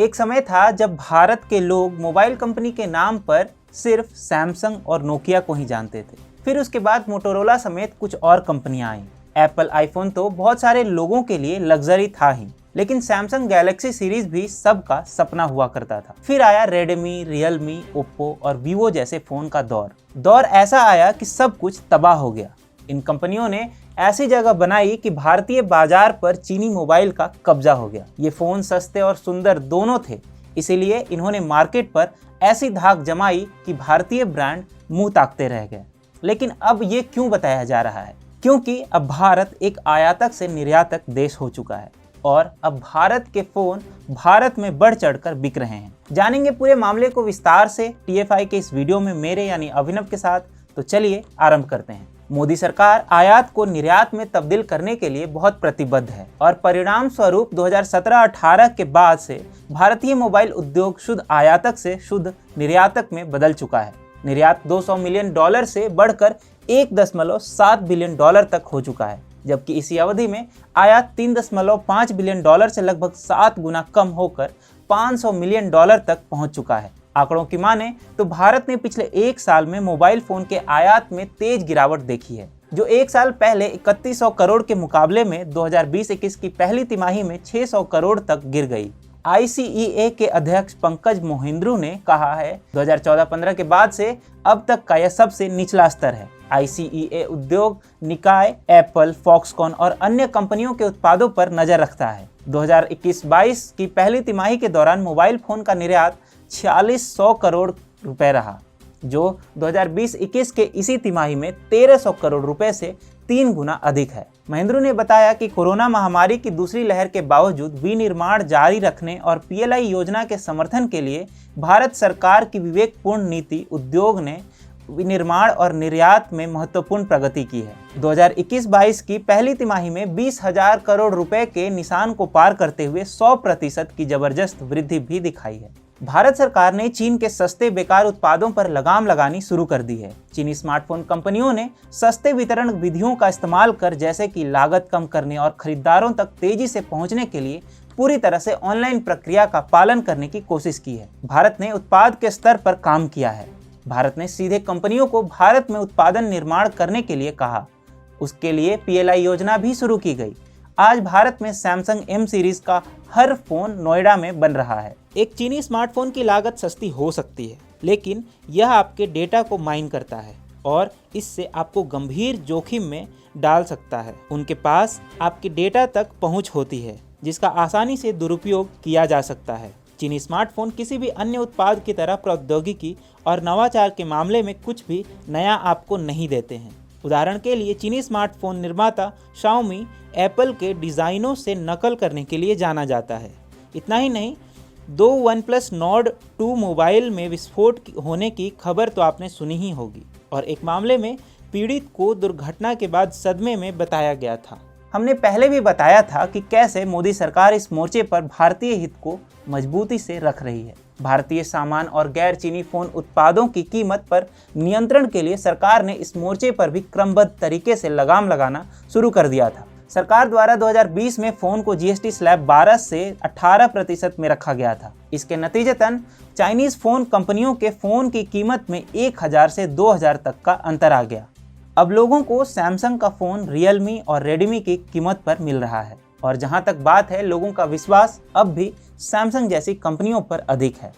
एक समय था जब भारत के लोग मोबाइल कंपनी के नाम पर सिर्फ सैमसंग और नोकिया को ही जानते थे। फिर उसके बाद मोटोरोला समेत कुछ और कंपनियां आईं। एप्पल आईफोन तो बहुत सारे लोगों के लिए लग्जरी था ही, लेकिन सैमसंग गैलेक्सी सीरीज भी सबका सपना हुआ करता था। फिर आया रेडमी, रियलमी, ओप्पो और वीवो जैसे फोन का दौर ऐसा आया कि सब कुछ तबाह हो गया। इन कंपनियों ने ऐसी जगह बनाई कि भारतीय बाजार पर चीनी मोबाइल का कब्जा हो गया। ये फोन सस्ते और सुंदर दोनों थे, इसीलिए इन्होंने मार्केट पर ऐसी धाक जमाई कि भारतीय ब्रांड मुंह ताकते रह गए। लेकिन अब ये क्यों बताया जा रहा है? क्योंकि अब भारत एक आयातक से निर्यातक देश हो चुका है और अब भारत के फोन भारत में बढ़ चढ़कर बिक रहे हैं। जानेंगे पूरे मामले को विस्तार से TFI के इस वीडियो में मेरे यानी अभिनव के साथ। तो चलिए आरंभ करते हैं। मोदी सरकार आयात को निर्यात में तब्दील करने के लिए बहुत प्रतिबद्ध है और परिणाम स्वरूप 2017-18 के बाद से भारतीय मोबाइल उद्योग शुद्ध आयातक से शुद्ध निर्यातक में बदल चुका है। निर्यात $200 मिलियन से बढ़कर $1.7 बिलियन तक हो चुका है, जबकि इसी अवधि में आयात $3.5 बिलियन से लगभग 7 गुना कम होकर $500 मिलियन तक पहुंच चुका है। आंकड़ों की माने तो भारत ने पिछले एक साल में मोबाइल फोन के आयात में तेज गिरावट देखी है, जो एक साल पहले 3100 करोड़ के मुकाबले में 2020-21 की पहली तिमाही में 600 करोड़ तक गिर गई। ICEA के अध्यक्ष पंकज मोहिंद्रू ने कहा है 2014-15 के बाद से अब तक का यह सबसे निचला स्तर है। ICEA उद्योग निकाय एप्पल, फॉक्सकॉन और अन्य कंपनियों के उत्पादों पर नजर रखता है। 2021-22 की पहली तिमाही के दौरान मोबाइल फोन का निर्यात 4600 करोड़ रुपए रहा, जो 2020-21 के इसी तिमाही में 1300 करोड़ रुपए से 3 गुना अधिक है। महेंद्रू ने बताया कि कोरोना महामारी की दूसरी लहर के बावजूद विनिर्माण जारी रखने और PLI योजना के समर्थन के लिए भारत सरकार की विवेकपूर्ण नीति उद्योग ने विनिर्माण और निर्यात में महत्वपूर्ण प्रगति की है। 2021-22 की पहली तिमाही में 20,000 करोड़ रुपए के निशान को पार करते हुए 100% की जबरदस्त वृद्धि भी दिखाई है। भारत सरकार ने चीन के सस्ते बेकार उत्पादों पर लगाम लगानी शुरू कर दी है। चीनी स्मार्टफोन कंपनियों ने सस्ते वितरण विधियों का इस्तेमाल कर, जैसे कि लागत कम करने और खरीदारों तक तेजी से पहुंचने के लिए पूरी तरह से ऑनलाइन प्रक्रिया का पालन करने की कोशिश की है। भारत ने उत्पाद के स्तर पर काम किया है। भारत ने सीधे कंपनियों को भारत में उत्पादन निर्माण करने के लिए कहा। उसके लिए PLI योजना भी शुरू की गई। आज भारत में सैमसंग M सीरीज का हर फोन नोएडा में बन रहा है। एक चीनी स्मार्टफोन की लागत सस्ती हो सकती है, लेकिन यह आपके डेटा को माइन करता है और इससे आपको गंभीर जोखिम में डाल सकता है। उनके पास आपके डेटा तक पहुंच होती है, जिसका आसानी से दुरुपयोग किया जा सकता है। चीनी स्मार्टफोन किसी भी अन्य उत्पाद की तरह प्रौद्योगिकी और नवाचार के मामले में कुछ भी नया आपको नहीं देते हैं। उदाहरण के लिए चीनी स्मार्टफोन निर्माता Xiaomi एप्पल के डिज़ाइनों से नकल करने के लिए जाना जाता है। इतना ही नहीं, 2 OnePlus Nord 2 मोबाइल में विस्फोट होने की खबर तो आपने सुनी ही होगी और एक मामले में पीड़ित को दुर्घटना के बाद सदमे में बताया गया था। हमने पहले भी बताया था कि कैसे मोदी सरकार इस मोर्चे पर भारतीय हित को मजबूती से रख रही है। भारतीय सामान और गैर चीनी फोन उत्पादों की कीमत पर नियंत्रण के लिए सरकार ने इस मोर्चे पर भी क्रमबद्ध तरीके से लगाम लगाना शुरू कर दिया था। सरकार द्वारा 2020 में फोन को GST स्लैब 12 से 18% में रखा गया था। इसके नतीजतन चाइनीज फोन कंपनियों के फोन की कीमत में 1000 से 2000 तक का अंतर आ गया। अब लोगों को सैमसंग का फोन रियलमी और रेडमी की कीमत पर मिल रहा है और जहां तक बात है, लोगों का विश्वास अब भी सैमसंग जैसी कंपनियों पर अधिक है।